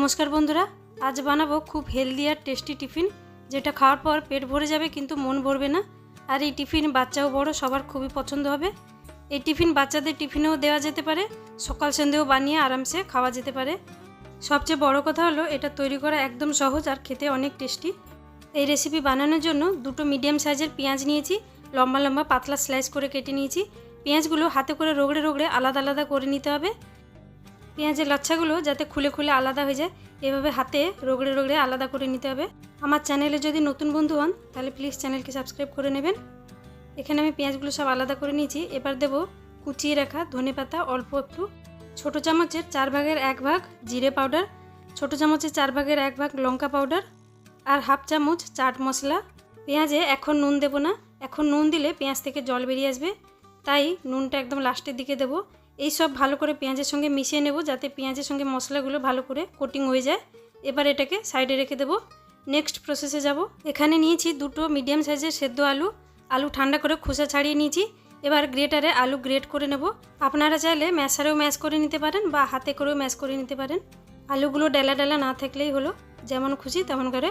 नमस्कार बंधुरा आज बानाबो खूब हेल्दी और टेस्टी टिफिन जेटा खाওয়ার पर पेट भरे जाबे किन्तु मन भरबे ना। और ये टिफिन बाच्चा बड़ो सबार खूबी पसंद होबे। ये टिफिन बाच्चादेर टिफिनेও देওয়া যেতে পারে, সকাল সন্ধ্যাও বানিয়ে আরামসে খাওয়া যেতে পারে। সবচেয়ে বড় কথা হলো এটা তৈরি করা একদম সহজ আর খেতে অনেক টেস্টি। এই রেসিপি বানানোর জন্য দুটো মিডিয়াম সাইজের পেঁয়াজ নিয়েছি, লম্বা লম্বা পাতলা স্লাইস করে কেটে নিয়েছি। পেঁয়াজগুলো হাতে করে রগড়ে রগড়ে আলাদা আলাদা করে নিতে হবে। পেঁয়াজের লাচ্ছাগুলো যাতে খুলে খুলে আলাদা হয়ে যায় এভাবে হাতে রগড়ে রগড়ে আলাদা করে নিতে হবে। আমার চ্যানেলে যদি নতুন বন্ধু হন তাহলে প্লিজ চ্যানেলকে সাবস্ক্রাইব করে নেবেন। এখানে আমি পেঁয়াজগুলো সব আলাদা করে নিয়েছি। এবার দেব কুচিয়ে রাখা ধনেপাতা অল্প একটু, ছোটো চামচের 4 ভাগের 1 ভাগ জিরে পাউডার, ছোটো চামচের 4 ভাগের 1 ভাগ লঙ্কা পাউডার আর হাফ চামচ চাট মশলা। পেঁয়াজে এখন নুন দেব না, এখন নুন দিলে পেঁয়াজ থেকে জল বেরিয়ে আসবে, তাই নুনটা একদম লাস্টের দিকে দেব। এই সব ভালো করে পেঁয়াজের সঙ্গে মিশিয়ে নেব যাতে পেঁয়াজের সঙ্গে মশলাগুলো ভালো করে কোটিং হয়ে যায়। এবার এটাকে সাইডে রেখে দেব। নেক্সট প্রসেসে যাব। এখানে নিয়েছি দুটো মিডিয়াম সাইজের সেদ্ধ আলু, আলু ঠান্ডা করে খোসা ছাড়িয়ে নিয়েছি। এবার গ্রেটারে আলু গ্রেট করে নেব। আপনারা চাইলে ম্যাশারেও ম্যাশ করে নিতে পারেন বা হাতে করেও ম্যাশ করে নিতে পারেন। আলুগুলো ডেলা ডেলা না থাকলেই হলো, যেমন খুশি তেমন করে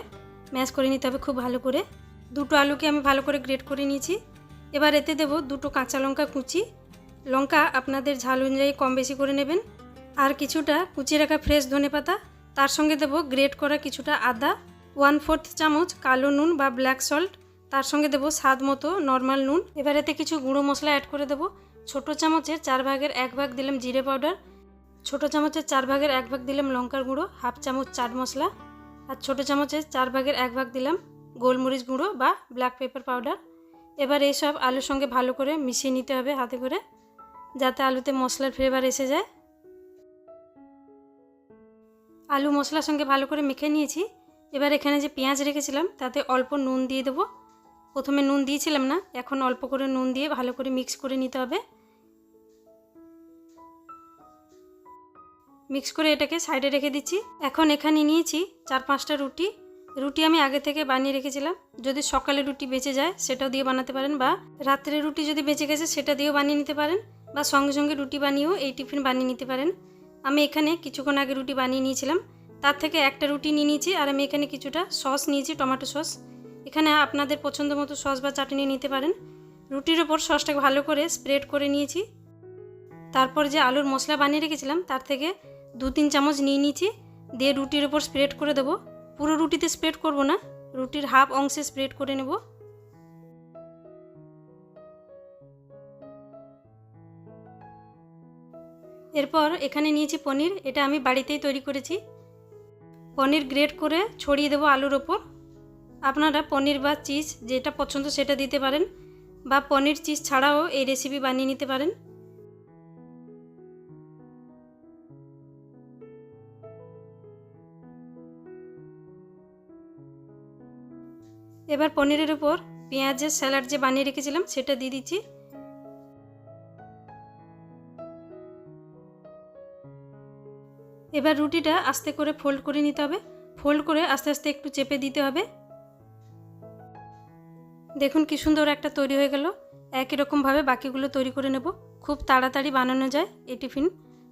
ম্যাশ করে নিতে হবে খুব ভালো করে। দুটো আলুকে আমি ভালো করে গ্রেট করে নিয়েছি। এবার এতে দেব দুটো কাঁচা লঙ্কা কুচি, লঙ্কা আপনাদের ঝাল অনুযায়ী কম বেশি করে নেবেন। আর কিছুটা কুচিয়ে রাখা ফ্রেশ ধনেপাতা, তার সঙ্গে দেব গ্রেট করা কিছুটা আদা, 1/4 চামচ কালো নুন বা ব্ল্যাক সল্ট, তার সঙ্গে দেব স্বাদ মতো নর্মাল নুন। এবার এতে কিছু গুঁড়ো মশলা অ্যাড করে দেব। ছোটো চামচের 4 ভাগের 1 ভাগ দিলাম জিরে পাউডার, ছোটো চামচের 4 ভাগের 1 ভাগ দিলাম লঙ্কার গুঁড়ো, হাফ চামচ চাট মশলা, আর ছোটো চামচের 4 ভাগের 1 ভাগ দিলাম গোলমরিচ গুঁড়ো বা ব্ল্যাক পেপার পাউডার। এবার এই সব আলুর সঙ্গে ভালো করে মিশিয়ে নিতে হবে হাতে করে, যাতে আলুতে মশলার ফ্লেভার এসে যায়। আলু মশলার সঙ্গে ভালো করে মেখে নিয়েছি। এবার এখানে যে পেঁয়াজ রেখেছিলাম তাতে অল্প নুন দিয়ে দেবো। প্রথমে নুন দিয়েছিলাম না, এখন অল্প করে নুন দিয়ে ভালো করে মিক্স করে নিতে হবে। মিক্স করে এটাকে সাইডে রেখে দিচ্ছি। এখন এখানে নিয়েছি 4-5টা রুটি। রুটি আমি আগে থেকে বানিয়ে রেখেছিলাম, যদি সকালে রুটি বেঁচে যায় সেটাও দিয়ে বানাতে পারেন, বা রাত্রে রুটি যদি বেঁচে গেছে সেটা দিয়েও বানিয়ে নিতে পারেন, বা সঙ্গে সঙ্গে রুটি বানিয়েও এই টিফিন বানিয়ে নিতে পারেন। আমি এখানে কিছুক্ষণ আগে রুটি বানিয়ে নিয়েছিলাম, তার থেকে একটা রুটি নিয়ে নিয়েছি। আর আমি এখানে কিছুটা সস নিয়েছি, টমেটো সস। এখানে আপনাদের পছন্দ মতো সস বা চাটনি নিতে পারেন। রুটির ওপর সসটাকে ভালো করে স্প্রেড করে নিয়েছি। তারপর যে আলুর মশলা বানিয়ে রেখেছিলাম তার থেকে 2-3 চামচ নিয়ে নিয়েছি, দিয়ে রুটির ওপর স্প্রেড করে দেবো। পুরো রুটিতে স্প্রেড করব না, রুটির হাফ অংশে স্প্রেড করে নেব। এরপর এখানে নিয়েছি পনির, এটা আমি বাড়িতেই তৈরি করেছি। পনির গ্রেট করে ছড়িয়ে দেবো আলুর ওপর। আপনারা পনির বা চিজ যেটা পছন্দ সেটা দিতে পারেন, বা পনির চিজ ছাড়াও এই রেসিপি বানিয়ে নিতে পারেন। এবার পনিরের উপর পেঁয়াজের স্যালাড যে বানিয়ে রেখেছিলাম সেটা দিয়ে দিচ্ছি। এবার রুটিটা আস্তে করে ফোল্ড করে নিতে হবে, ফোল্ড করে আস্তে আস্তে একটু চেপে দিতে হবে। দেখুন কি সুন্দর একটা তৈরি হয়ে গেল। একই রকমভাবে বাকিগুলো তৈরি করে নেব। খুব তাড়াতাড়ি বানানো যায় এই টিফিন,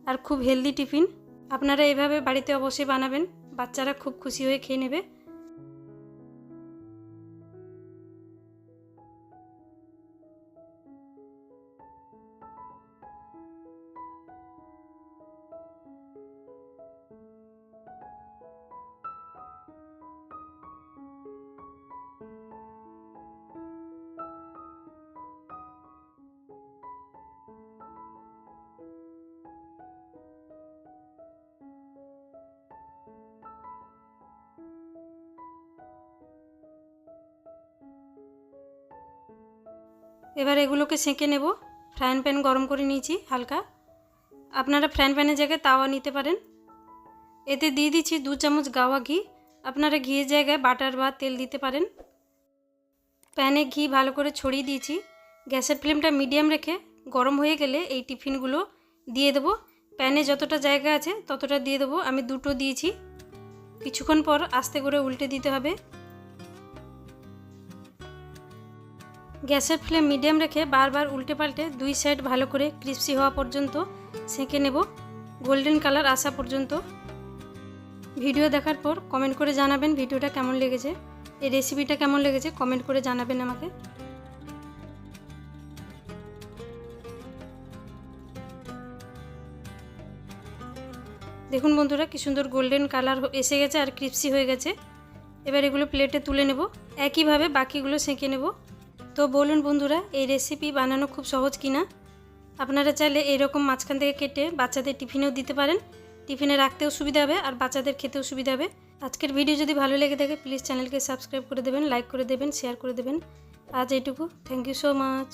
আর খুব হেলদি টিফিন। আপনারা এভাবে বাড়িতে অবশ্যই বানাবেন, বাচ্চারা খুব খুশি হয়ে খেয়ে নেবে। এবার এগুলোকে সেঁকে নেব। ফ্রাইং প্যান গরম করে নিয়েছি হালকা, আপনারা ফ্রাইং প্যানের জায়গায় তাওয়া নিতে পারেন। এতে দিয়ে দিচ্ছি 2 চামচ গাওয়া ঘি, আপনারা ঘিয়ের জায়গায় বাটার বা তেল দিতে পারেন। প্যানে ঘি ভালো করে ছড়িয়ে দিয়েছি। গ্যাসের ফ্লেমটা মিডিয়াম রেখে গরম হয়ে গেলে এই টিফিনগুলো দিয়ে দেবো। প্যানে যতটা জায়গা আছে ততটা দিয়ে দেবো, আমি 2টো দিয়েছি। কিছুক্ষণ পর আস্তে করে উল্টে দিতে হবে। গ্যাসের ফ্লেম মিডিয়াম রেখে বারবার উল্টে পাল্টে 2 সাইড ভালো করে ক্রিস্পি হওয়া পর্যন্ত সেঁকে নেব, গোল্ডেন কালার আসা পর্যন্ত। ভিডিও দেখার পর কমেন্ট করে জানাবেন ভিডিওটা কেমন লেগেছে, এই রেসিপিটা কেমন লেগেছে কমেন্ট করে জানাবেন আমাকে। দেখুন বন্ধুরা কি সুন্দর গোল্ডেন কালার এসে গেছে আর ক্রিস্পি হয়ে গেছে। এবার এগুলো প্লেটে তুলে নেব, একইভাবে বাকিগুলো সেঁকে নেব। তো বলুন বন্ধুরা এই রেসিপি বানানো খুব সহজ কিনা। আপনারা চাইলে এরকম মাঝখান থেকে কেটে বাচ্চাদের টিফিনেও দিতে পারেন, টিফিনে রাখতেও সুবিধা হবে আর বাচ্চাদের খেতেও সুবিধা হবে। আজকের ভিডিও যদি ভালো লেগে থাকে প্লিজ চ্যানেলকে সাবস্ক্রাইব করে দেবেন, লাইক করে দেবেন, শেয়ার করে দেবেন। আজ এইটুকু, থ্যাংক ইউ সো মাচ।